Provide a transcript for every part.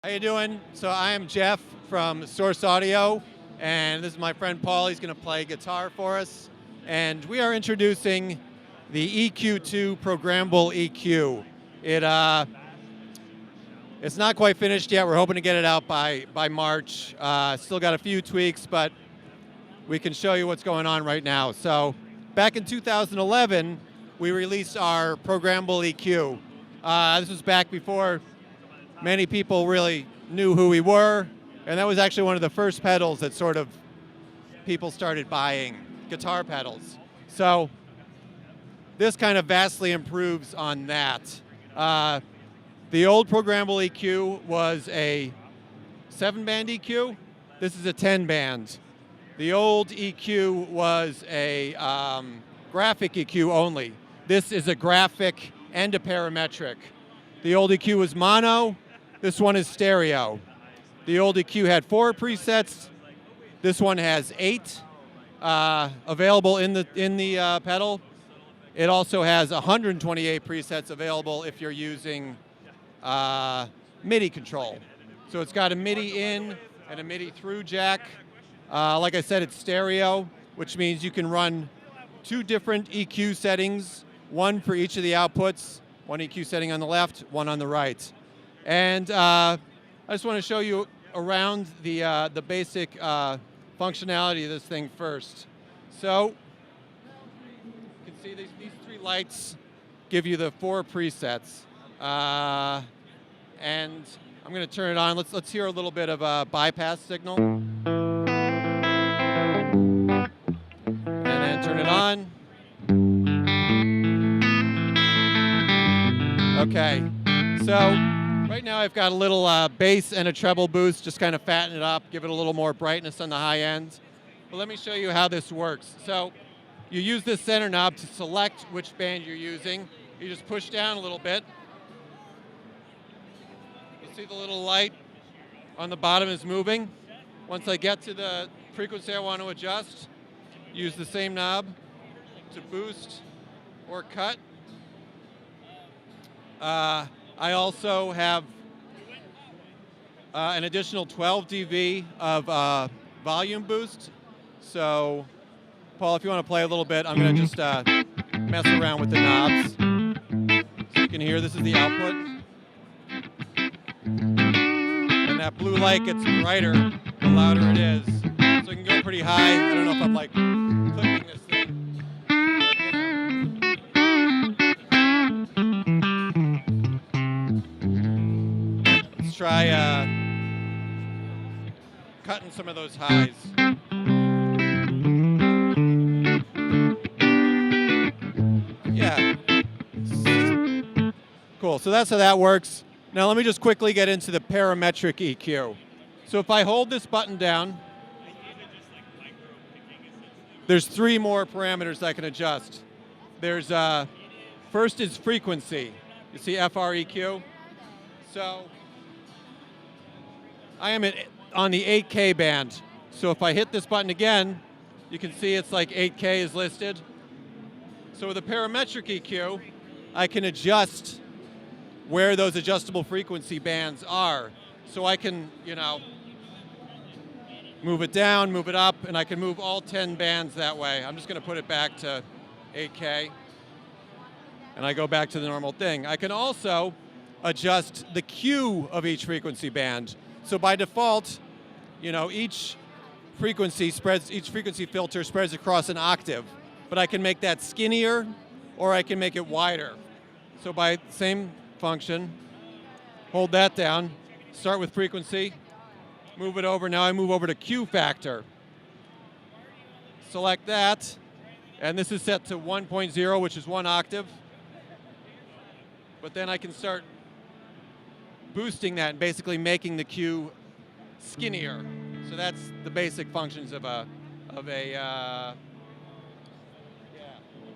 How you doing? So I am Jeff from Source Audio, and this is my friend Paul. He's going to play guitar for us. And we are introducing the EQ2 Programmable EQ. It's not quite finished yet. We're hoping to get it out by March. Still got a few tweaks, but we can show you what's going on right now. So back in 2011, we released our Programmable EQ. This was back before many people really knew who we were, and that was actually one of the first pedals that sort of people started buying, guitar pedals. So this kind of vastly improves on that. The old Programmable EQ was a 7-band EQ. This is a 10-band. The old EQ was a graphic EQ only. This is a graphic and a parametric. The old EQ was mono. This one is stereo. The old EQ had 4 presets. This one has 8 available in the pedal. It also has 128 presets available if you're using MIDI control. So it's got a MIDI in and a MIDI through jack. Like I said, it's stereo, which means you can run 2 different EQ settings, one for each of the outputs, one EQ setting on the left, one on the right. And I just want to show you around the basic functionality of this thing first. So you can see these 3 lights give you the 4 presets. And I'm going to turn it on. Let's hear a little bit of a bypass signal. And then turn it on. Okay, so right now I've got a little bass and a treble boost, just kind of fatten it up, give it a little more brightness on the high end. But let me show you how this works. So you use this center knob to select which band you're using. You just push down a little bit. You see the little light on the bottom is moving. Once I get to the frequency I want to adjust, use the same knob to boost or cut. I also have an additional 12 dB of volume boost. So, Paul, if you want to play a little bit, I'm going to just mess around with the knobs. So you can hear this is the output. And that blue light gets brighter the louder it is. So it can go pretty high. I don't know if I'm like clicking this thing. Try cutting some of those highs. Yeah. Cool, so that's how that works. Now let me just quickly get into the parametric EQ. So if I hold this button down, there's 3 more parameters I can adjust. There's, first is frequency. You see FREQ? So I am on the 8K band. So if I hit this button again, you can see it's like 8K is listed. So with a parametric EQ, I can adjust where those adjustable frequency bands are. So I can, move it down, move it up, and I can move all 10 bands that way. I'm just going to put it back to 8K, and I go back to the normal thing. I can also adjust the Q of each frequency band. So by default, each frequency filter spreads across an octave, but I can make that skinnier or I can make it wider. So by the same function, hold that down, start with frequency, move it over. Now I move over to Q factor. Select that, and this is set to 1.0, which is 1 octave. But then I can start boosting that and basically making the Q skinnier. So that's the basic functions of a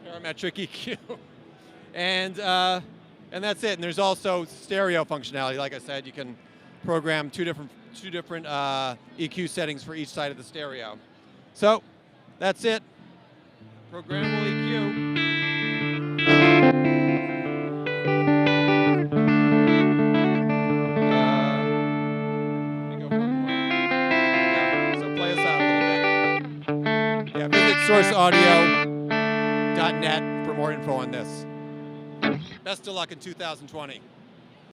parametric EQ. And that's it. And there's also stereo functionality. Like I said, you can program two different EQ settings for each side of the stereo. So that's it. Programmable EQ. sourceaudio.net for more info on this. Best of luck in 2020.